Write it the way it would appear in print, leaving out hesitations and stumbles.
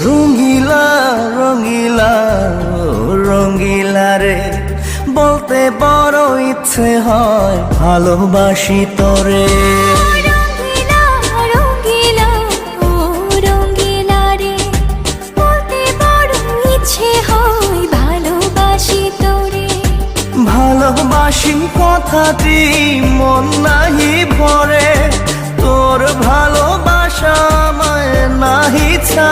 রঙিলা রঙিলা রঙিলা রে, বলতে বড় ইচ্ছে হয় ভালোবাসি তোরে। রঙিলা রঙিলা ও রঙিলা রে, বলতে বড় ইচ্ছে হয় ভালোবাসি তোরে। ভালোবাসি কথাটি মন নাহি ভরে, তোর ভালোবাসা আমায় নাহি ছা